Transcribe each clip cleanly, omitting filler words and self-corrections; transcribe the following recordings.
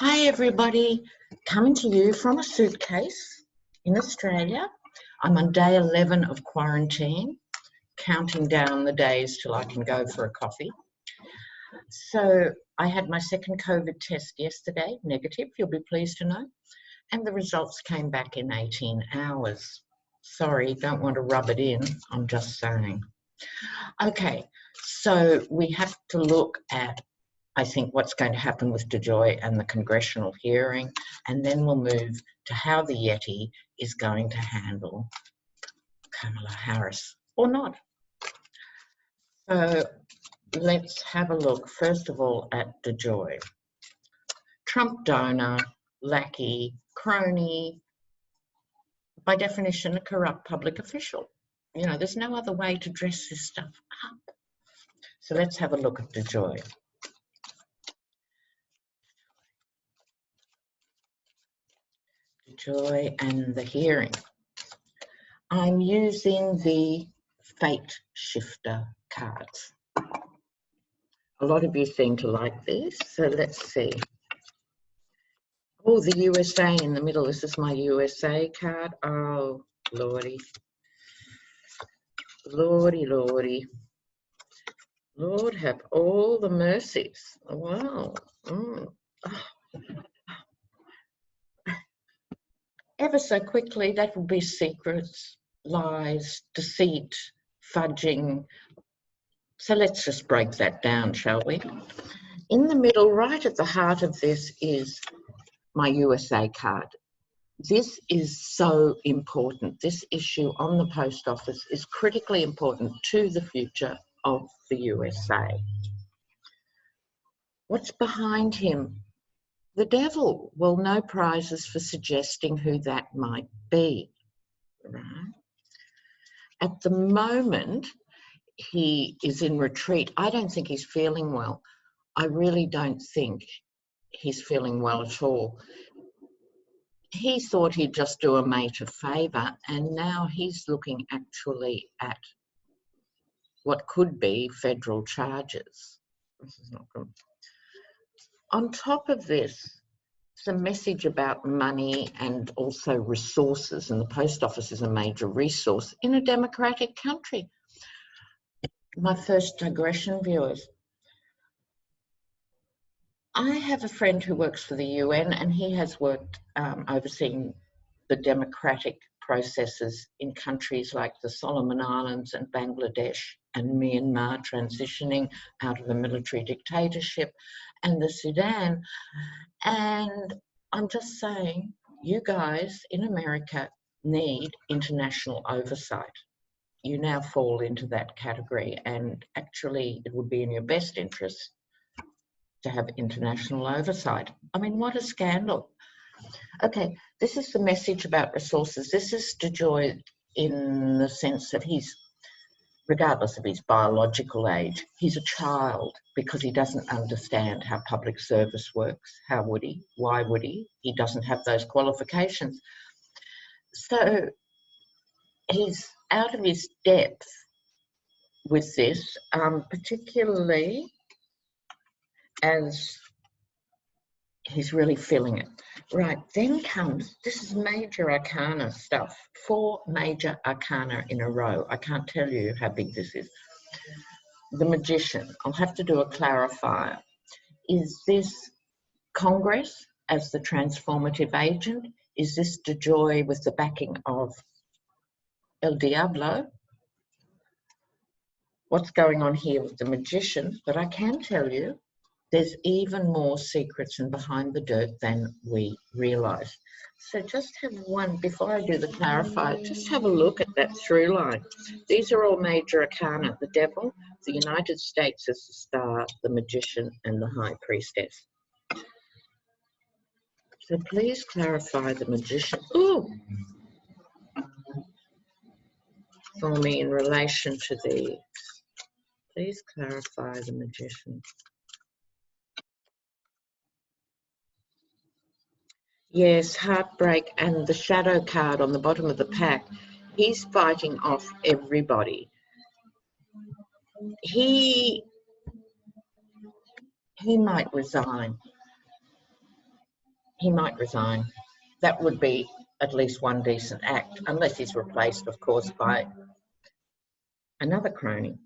Hi everybody, coming to you from a suitcase in Australia. I'm on day 11 of quarantine, counting down the days till I can go for a coffee. So I had my second COVID test yesterday, negative, you'll be pleased to know, and the results came back in 18 hours. Sorry, don't want to rub it in, I'm just saying. Okay, so we have to look at, I think, what's going to happen with DeJoy and the Congressional hearing, and then we'll move to how the Yeti is going to handle Kamala Harris, or not. So let's have a look, first of all, at DeJoy. Trump donor, lackey, crony, by definition, a corrupt public official. You know, there's no other way to dress this stuff up. So let's have a look at DeJoy. DeJoy and the hearing. I'm using the Fate Shifter cards. A lot of you seem to like these, so let's see. Oh, the USA in the middle. This is my USA card. Oh, lordy. Lordy, lordy. Lord have all the mercies. Wow. Ever so quickly, that will be secrets, lies, deceit, fudging. So let's just break that down, shall we? In the middle, right at the heart of this, is my USA card. This is so important. This issue on the post office is critically important to the future of the USA. What's behind him? The devil. Well, no prizes for suggesting who that might be. Right? At the moment, he is in retreat. I don't think he's feeling well. I really don't think he's feeling well at all. He thought he'd just do a mate a favour, and now he's looking actually at what could be federal charges. This is not good. On top of this, it's a message about money and also resources, and the post office is a major resource in a democratic country. My first digression, viewers. I have a friend who works for the UN, and he has worked overseeing the democratic processes in countries like the Solomon Islands and Bangladesh and Myanmar, transitioning out of a military dictatorship, and the Sudan. And I'm just saying, you guys in America need international oversight. You now fall into that category, and actually it would be in your best interest to have international oversight. I mean, what a scandal. Okay, this is the message about resources. This is DeJoy in the sense that he's, regardless of his biological age, he's a child because he doesn't understand how public service works. How would he? Why would he? He doesn't have those qualifications. So he's out of his depth with this, particularly as he's really feeling it. Right, then comes, this is major arcana stuff, 4 major arcana in a row. I can't tell you how big this is. The Magician, I'll have to do a clarifier. Is this Congress as the transformative agent? Is this DeJoy with the backing of El Diablo? What's going on here with the Magician? But I can tell you, there's even more secrets and behind the dirt than we realise. So just have one, before I do the clarifier, just have a look at that through line. These are all major arcana: the Devil, the United States as the Star, the Magician, and the High Priestess. So please clarify the Magician for me in relation to these. Please clarify the Magician. Yes, heartbreak, and the shadow card on the bottom of the pack. He's fighting off everybody. He might resign. he might resign. That would be at least one decent act, unless he's replaced, of course, by another crony.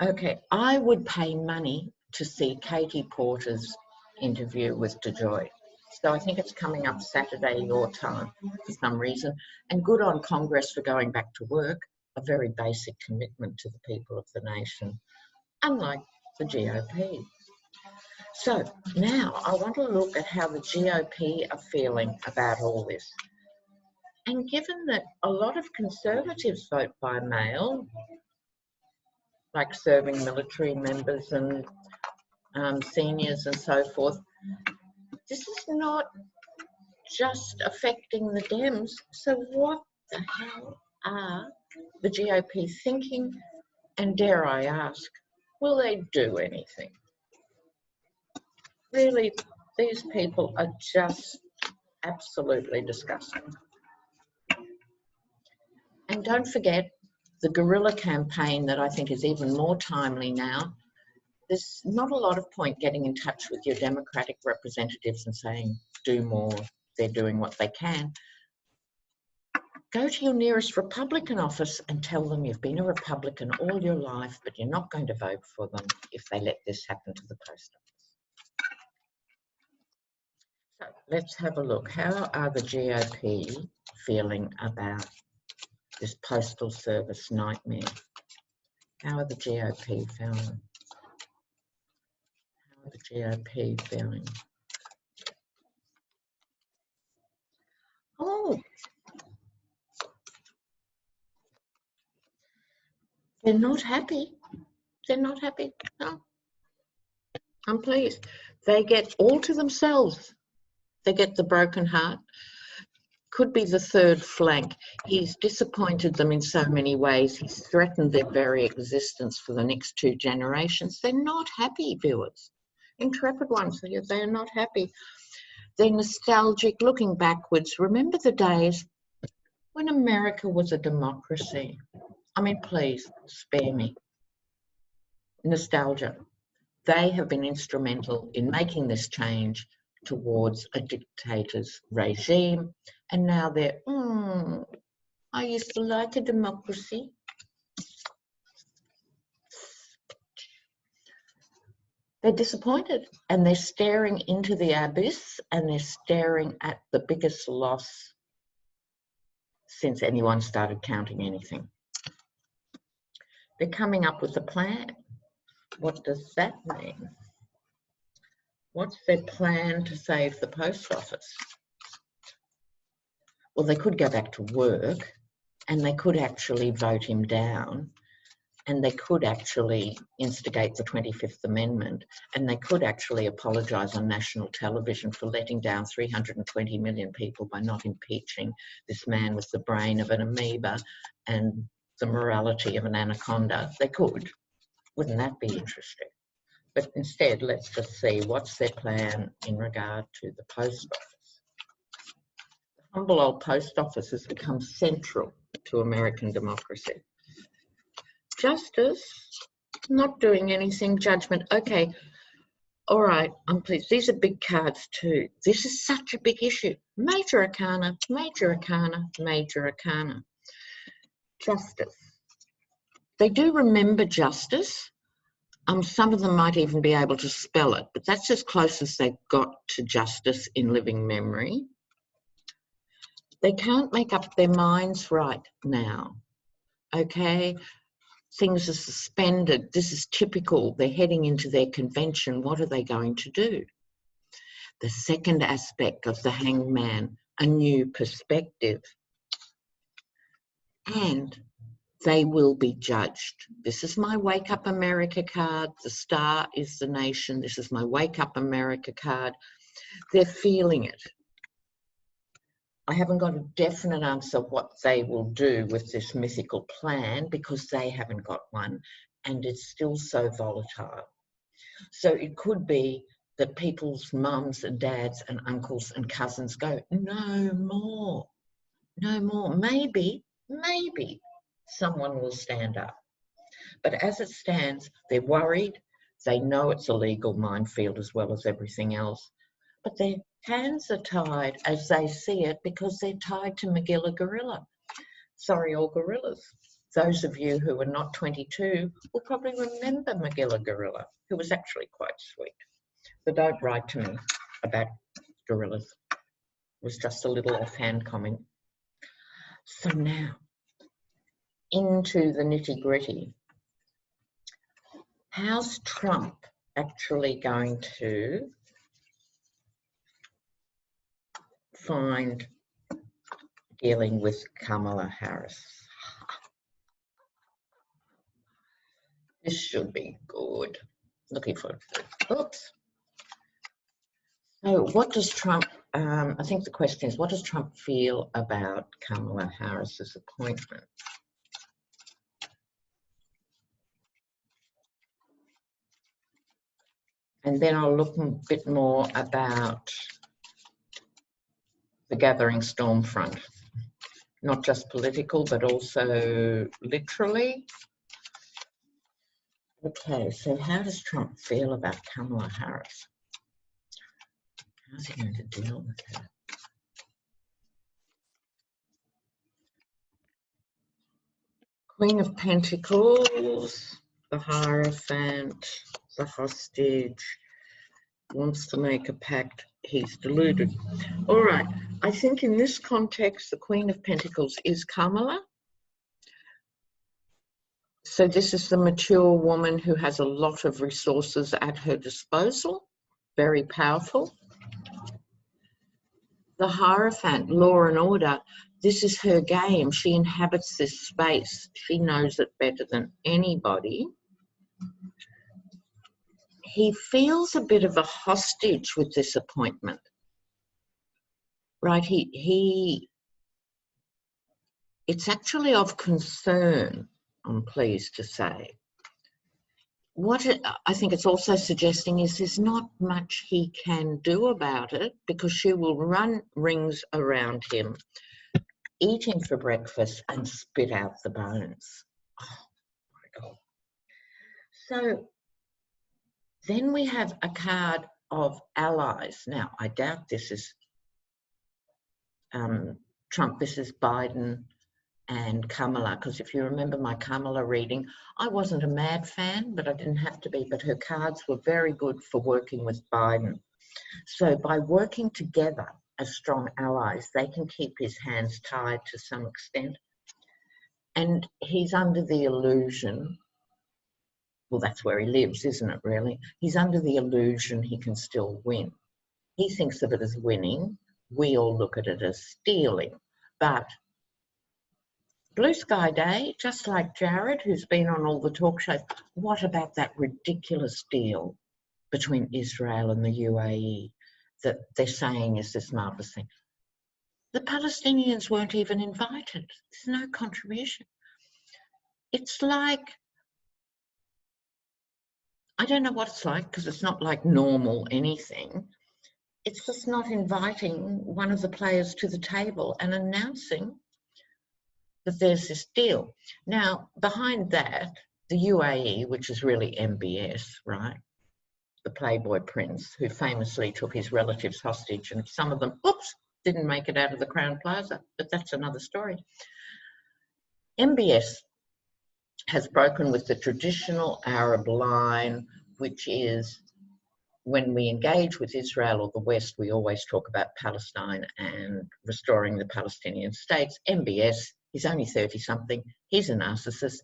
Okay, I would pay money to see Katie Porter's interview with DeJoy. So I think it's coming up Saturday your time for some reason. And good on Congress for going back to work, a very basic commitment to the people of the nation, unlike the GOP. So now I want to look at how the GOP are feeling about all this. And given that a lot of Conservatives vote by mail, like serving military members and seniors and so forth, this is not just affecting the Dems. So what the hell are the GOP thinking? And dare I ask, will they do anything? Really, these people are just absolutely disgusting. And don't forget the guerrilla campaign that I think is even more timely now. There's not a lot of point getting in touch with your Democratic representatives and saying, do more, they're doing what they can. Go to your nearest Republican office and tell them you've been a Republican all your life, but you're not going to vote for them if they let this happen to the post office. So let's have a look. How are the GOP feeling about this postal service nightmare? How are the GOP feeling? How are the GOP feeling? Oh, they're not happy. They're not happy. No, I'm pleased. They get all to themselves. They get the broken heart. Could be the third flank. He's disappointed them in so many ways. He's threatened their very existence for the next 2 generations. They're not happy, viewers. Intrepid ones, they're not happy. They're nostalgic, looking backwards. Remember the days when America was a democracy? I mean, please, spare me. Nostalgia. They have been instrumental in making this change towards a dictator's regime, and now they're, I used to like a democracy. They're disappointed, and they're staring into the abyss, and they're staring at the biggest loss since anyone started counting anything. They're coming up with a plan. What does that mean? What's their plan to save the post office? Well, they could go back to work, and they could actually vote him down, and they could actually instigate the 25th Amendment, and they could actually apologise on national television for letting down 320 million people by not impeaching this man with the brain of an amoeba and the morality of an anaconda. They could. Wouldn't that be interesting? But instead, let's just see what's their plan in regard to the post office. The humble old post office has become central to American democracy. Justice, not doing anything, judgment. Okay, all right, I'm pleased. These are big cards too. This is such a big issue. Major arcana, major arcana, major arcana. Justice. They do remember justice. Some of them might even be able to spell it, but that's as close as they've got to justice in living memory. They can't make up their minds right now, okay? Things are suspended. This is typical. They're heading into their convention. What are they going to do? The second aspect of the hangman, a new perspective. And they will be judged. This is my Wake Up America card. The star is the nation. This is my Wake Up America card. They're feeling it. I haven't got a definite answer what they will do with this mythical plan because they haven't got one and it's still so volatile. So it could be that people's mums and dads and uncles and cousins go, no more, no more. Maybe someone will stand up. But as it stands, they're worried. They know it's a legal minefield as well as everything else. but their hands are tied as they see it because they're tied to Magilla Gorilla. Sorry, all gorillas. Those of you who are not 22 will probably remember Magilla Gorilla, who was actually quite sweet. But don't write to me about gorillas. It was just a little offhand comment. So now, into the nitty-gritty. How's Trump actually going to find dealing with Kamala Harris? This should be good. Looking for it. Oops. So what does Trump, I think the question is, what does Trump feel about Kamala Harris's appointment? And then I'll look a bit more about the gathering storm front, not just political, but also literally. Okay, so how does Trump feel about Kamala Harris? How's he going to deal with her? Queen of Pentacles, the Hierophant, the hostage, wants to make a pact, he's deluded. All right, I think in this context, the Queen of Pentacles is Kamala. So this is the mature woman who has a lot of resources at her disposal, very powerful. The Hierophant, law and order, this is her game. She inhabits this space. She knows it better than anybody. He feels a bit of a hostage with this appointment, right? It's actually of concern, I'm pleased to say. What I think it's also suggesting is there's not much he can do about it because she will run rings around him, eat him for breakfast and spit out the bones. Oh my God. So then we have a card of allies. Now, I doubt this is Trump, this is Biden and Kamala, because if you remember my Kamala reading, I wasn't a mad fan, but I didn't have to be, but her cards were very good for working with Biden. So by working together as strong allies, they can keep his hands tied to some extent. And he's under the illusion, well, that's where he lives, isn't it, really? He's under the illusion he can still win. He thinks of it as winning. We all look at it as stealing. But blue sky day, just like Jared, who's been on all the talk shows, what about that ridiculous deal between Israel and the UAE that they're saying is this marvellous thing? The Palestinians weren't even invited. There's no contribution. It's like, I don't know what it's like because it's not like normal anything. It's just not inviting one of the players to the table and announcing that there's this deal. Now, behind that, the UAE, which is really MBS, right? The Playboy Prince, who famously took his relatives hostage, and some of them, oops, didn't make it out of the Crown Plaza, but that's another story. MBS has broken with the traditional Arab line, which is when we engage with Israel or the West, we always talk about Palestine and restoring the Palestinian states. MBS, he's only 30-something, he's a narcissist.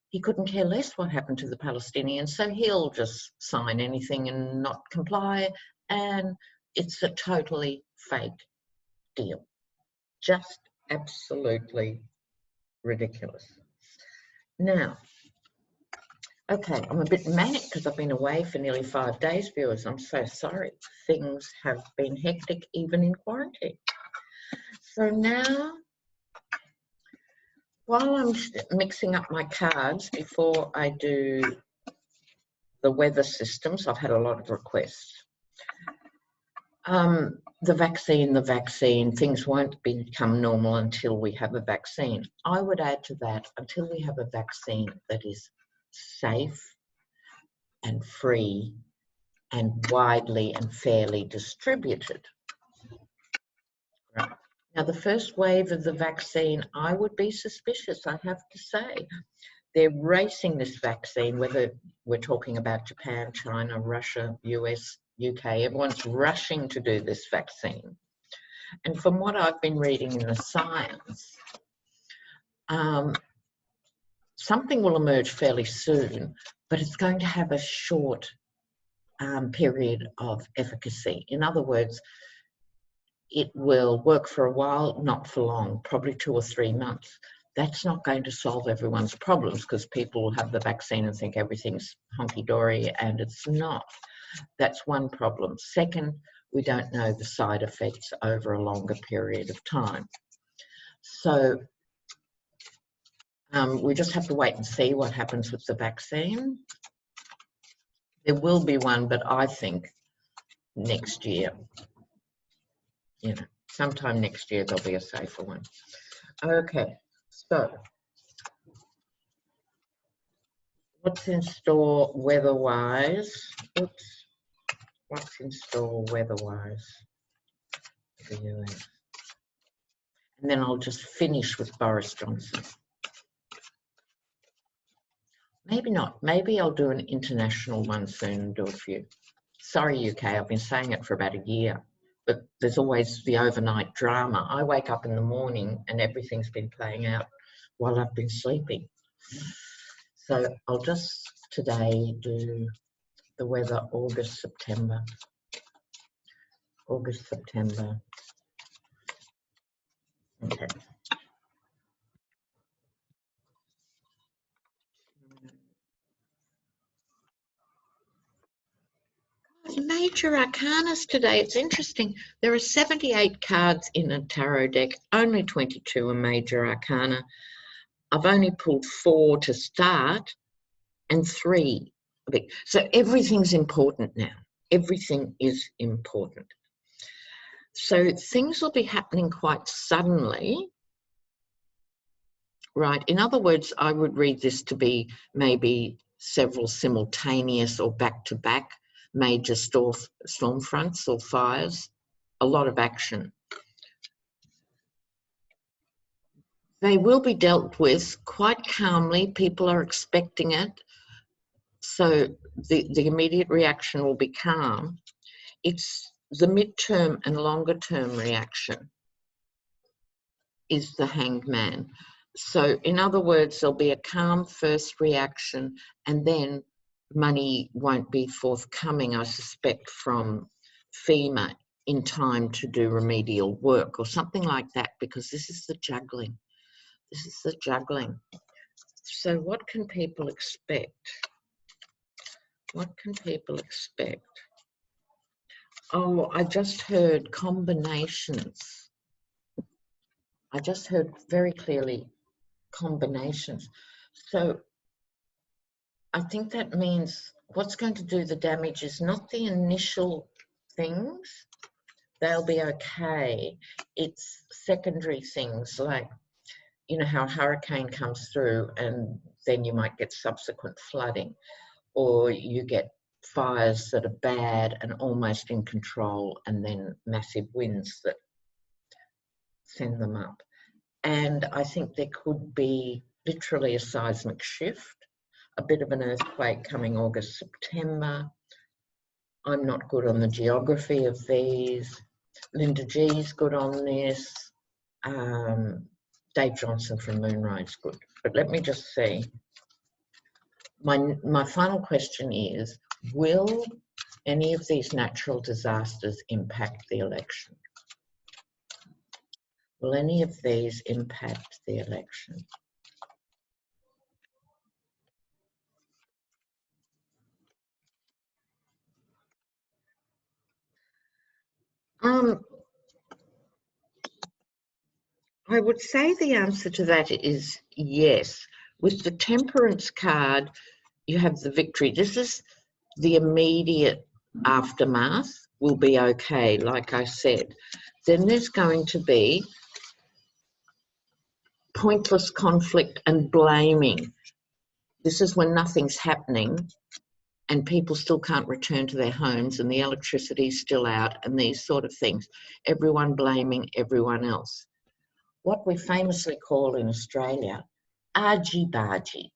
He couldn't care less what happened to the Palestinians, so he'll just sign anything and not comply, and it's a totally fake deal. Just absolutely ridiculous. Now, okay, I'm a bit manic because I've been away for nearly 5 days, viewers. I'm so sorry. Things have been hectic even in quarantine. So now, while I'm mixing up my cards before I do the weather systems, I've had a lot of requests. The vaccine, things won't become normal until we have a vaccine. I would add to that, until we have a vaccine that is safe and free and widely and fairly distributed. Right. Now, the first wave of the vaccine, I would be suspicious, I have to say. They're racing this vaccine, whether we're talking about Japan, China, Russia, US, UK, everyone's rushing to do this vaccine. And from what I've been reading in the science, something will emerge fairly soon, but it's going to have a short period of efficacy. In other words, it will work for a while, not for long, probably 2 or 3 months. That's not going to solve everyone's problems, because people will have the vaccine and think everything's hunky-dory, and it's not. That's one problem. Second, we don't know the side effects over a longer period of time. So we just have to wait and see what happens with the vaccine. There will be one, but I think next year, you know, sometime next year there'll be a safer one. Okay, so what's in store weather-wise? Oops. What's in store weather-wise for the US? And then I'll just finish with Boris Johnson. Maybe not. Maybe I'll do an international one soon and do a few. Sorry, UK, I've been saying it for about a year, but there's always the overnight drama. I wake up in the morning and everything's been playing out while I've been sleeping. So I'll just today do the weather August, September. August, September. Okay. Major arcanas today. It's interesting. There are 78 cards in a tarot deck. Only 22 are major arcana. I've only pulled 4 to start and 3 big. So everything's important now. Everything is important. So things will be happening quite suddenly. Right. In other words, I would read this to be maybe several simultaneous or back-to-back major storm fronts or fires, a lot of action. They will be dealt with quite calmly. People are expecting it. So the immediate reaction will be calm. It's the midterm and longer term reaction is the Hanged Man. So in other words, there'll be a calm first reaction, and then money won't be forthcoming, I suspect, from FEMA in time to do remedial work or something like that, because this is the juggling. This is the juggling. So what can people expect? What can people expect? Oh, I just heard combinations. I just heard very clearly combinations. So I think that means what's going to do the damage is not the initial things. They'll be okay. It's secondary things like, you know, how a hurricane comes through and then you might get subsequent flooding, or you get fires that are bad and almost in control, and then massive winds that send them up. And I think there could be literally a seismic shift, a bit of an earthquake coming August, September. I'm not good on the geography of these. Linda G's good on this. Dave Johnson from Moonrise good. But let me just see. My final question is, will any of these natural disasters impact the election? Will any of these impact the election? I would say the answer to that is yes. With the Temperance card, you have the victory. This is the immediate aftermath will be okay, like I said. Then there's going to be pointless conflict and blaming. This is when nothing's happening and people still can't return to their homes, and the electricity's still out, and these sort of things. Everyone blaming everyone else. What we famously call in Australia, argy-bargy.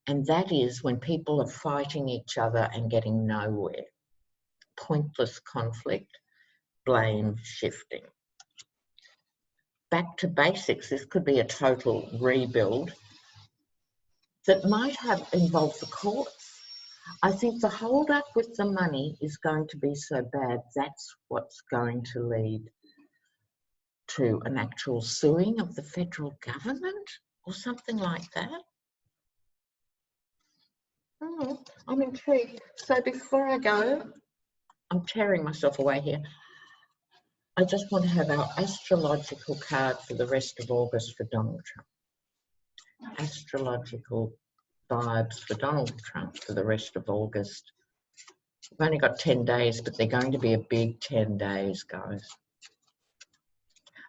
And that is when people are fighting each other and getting nowhere. Pointless conflict, blame shifting. Back to basics, this could be a total rebuild that might have involved the courts. I think the hold up with the money is going to be so bad, that's what's going to lead to an actual suing of the federal government or something like that. I'm intrigued. So before I go, I'm tearing myself away here. I just want to have our astrological card for the rest of August for Donald Trump. Astrological vibes for Donald Trump for the rest of August. We've only got 10 days, but they're going to be a big 10 days, guys.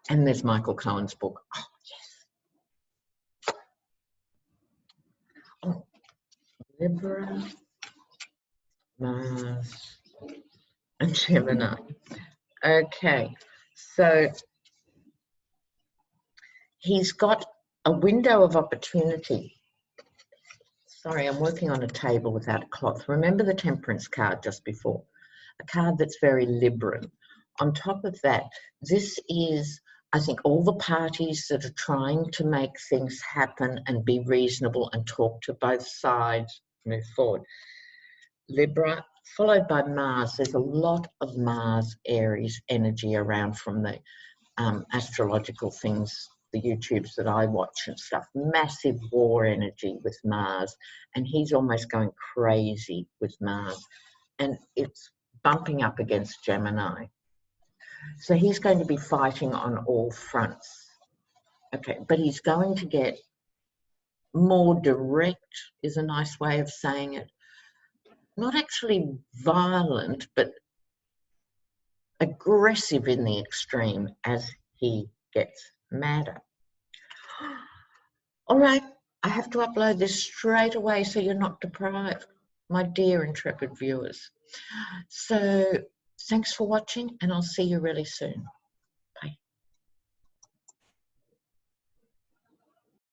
And there's Michael Cohen's book. Oh, yes. Oh, Libra, Mars, and Gemini. Okay, so he's got a window of opportunity. Sorry, I'm working on a table without a cloth. Remember the Temperance card just before? A card that's very Libran. On top of that, this is, I think, all the parties that are trying to make things happen and be reasonable and talk to both sides, move forward. Libra, followed by Mars. There's a lot of Mars, Aries energy around from the astrological things, the YouTubes that I watch and stuff. Massive war energy with Mars, and he's almost going crazy with Mars, and it's bumping up against Gemini. So he's going to be fighting on all fronts. Okay, but he's going to get more direct, is a nice way of saying it. Not actually violent, but aggressive in the extreme as he gets madder. All right, I have to upload this straight away so you're not deprived, my dear intrepid viewers. So thanks for watching, and I'll see you really soon.